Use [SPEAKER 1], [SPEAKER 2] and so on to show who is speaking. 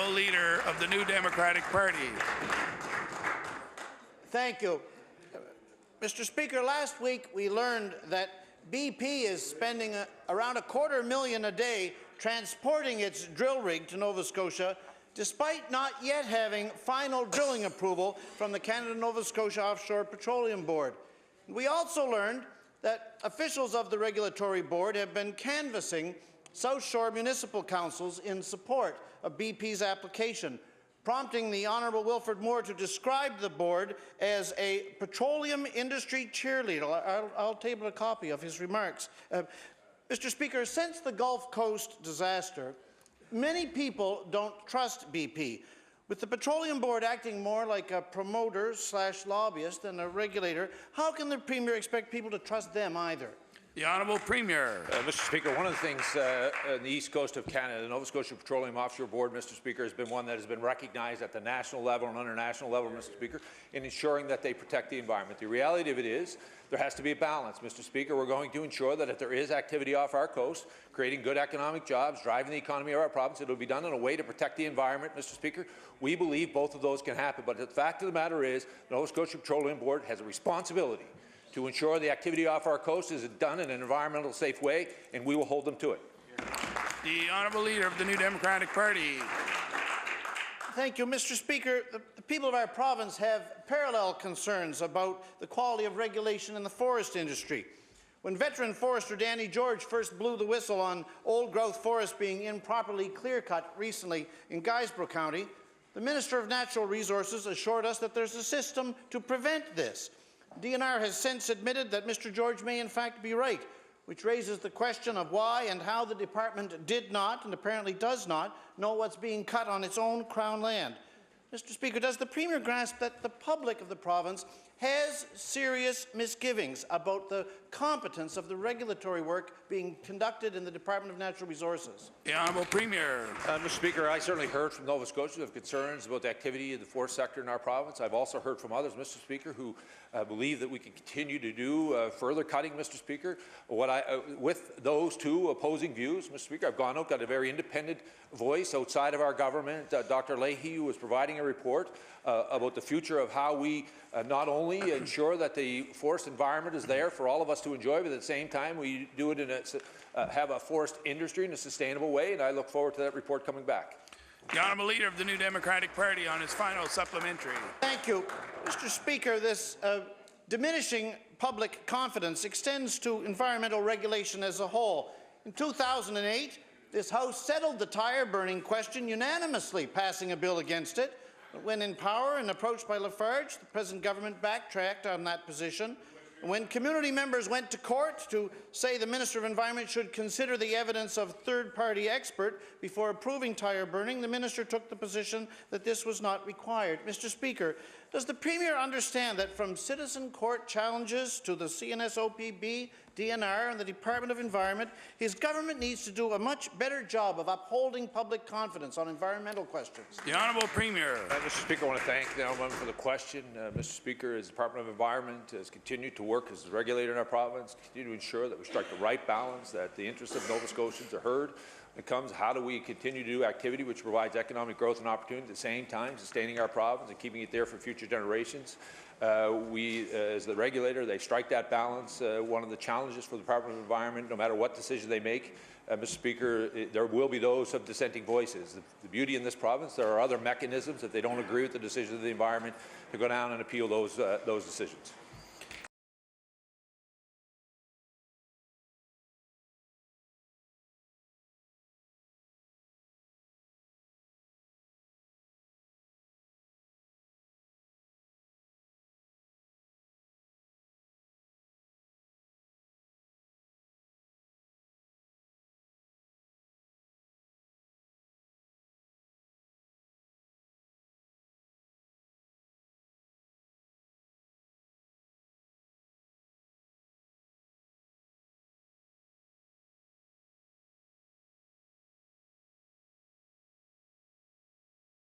[SPEAKER 1] Honourable Leader of the New Democratic Party.
[SPEAKER 2] Thank you. Mr. Speaker, last week we learned that BP is spending around $250,000 a day transporting its drill rig to Nova Scotia, despite not yet having final drilling approval from the Canada-Nova Scotia Offshore Petroleum Board. We also learned that officials of the regulatory board have been canvassing South Shore municipal councils in support of BP's application, prompting the Honourable Wilfred Moore to describe the board as a petroleum industry cheerleader. I'll table a copy of his remarks. Mr. Speaker, since the Gulf Coast disaster, many people don't trust BP. With the Petroleum Board acting more like a promoter/lobbyist than a regulator, how can the Premier expect people to trust them either?
[SPEAKER 1] The Honourable Premier.
[SPEAKER 3] Mr. Speaker, one of the things on the east coast of Canada, the Nova Scotia Petroleum Offshore Board, Mr. Speaker, has been one that has been recognized at the national level and international level, Mr. Speaker, in ensuring that they protect the environment. The reality of it is there has to be a balance, Mr. Speaker. We're going to ensure that if there is activity off our coast, creating good economic jobs, driving the economy of our province, it will be done in a way to protect the environment, Mr. Speaker. We believe both of those can happen, but the fact of the matter is the Nova Scotia Petroleum Board has a responsibility to ensure the activity off our coast is done in an environmental safe way, and we will hold them to it.
[SPEAKER 1] The Honourable Leader of the New Democratic Party.
[SPEAKER 2] Thank you, Mr. Speaker. The people of our province have parallel concerns about the quality of regulation in the forest industry. When veteran forester Danny George first blew the whistle on old-growth forests being improperly clear-cut recently in Guysborough County, the Minister of Natural Resources assured us that there's a system to prevent this. DNR has since admitted that Mr. George may in fact be right, which raises the question of why and how the department did not, and apparently does not, know what's being cut on its own Crown land. Mr. Speaker, does the Premier grasp that the public of the province has serious misgivings about the competence of the regulatory work being conducted in the Department of Natural Resources?
[SPEAKER 1] The Honourable Premier.
[SPEAKER 3] Mr. Speaker, I certainly heard from Nova Scotians of concerns about the activity in the forest sector in our province. I've also heard from others, Mr. Speaker, who believe that we can continue to do further cutting, Mr. Speaker. With those two opposing views, Mr. Speaker, I've gone out, got a very independent voice outside of our government. Dr. Leahy was providing a report about the future of how we not only ensure that the forest environment is there for all of us to enjoy, but at the same time we do it in have a forest industry in a sustainable way, and I look forward to that report coming back.
[SPEAKER 1] The Honourable Leader of the New Democratic Party on his final supplementary.
[SPEAKER 2] Thank you. Mr. Speaker, this diminishing public confidence extends to environmental regulation as a whole. In 2008, this House settled the tire burning question unanimously, passing a bill against it. When in power and approached by Lafarge, the present government backtracked on that position. When community members went to court to say the Minister of Environment should consider the evidence of third-party expert before approving tire burning, the Minister took the position that this was not required. Mr. Speaker, does the Premier understand that from citizen court challenges to the CNSOPB, DNR and the Department of Environment, his government needs to do a much better job of upholding public confidence on environmental questions?
[SPEAKER 1] The Honourable Premier.
[SPEAKER 3] Mr. Speaker, I want to thank the Honourable Member for the question. Mr. Speaker, as the Department of Environment has continued to work as a regulator in our province, continue to ensure that we strike the right balance, that the interests of Nova Scotians are heard. When it comes, how do we continue to do activity which provides economic growth and opportunity at the same time, sustaining our province and keeping it there for future generations? As the regulator, they strike that balance. One of the challenges for the Department of Environment, no matter what decision they make, Mr. Speaker, there will be those of dissenting voices. The beauty in this province, there are other mechanisms if they don't agree with the decision of the environment to go down and appeal those decisions.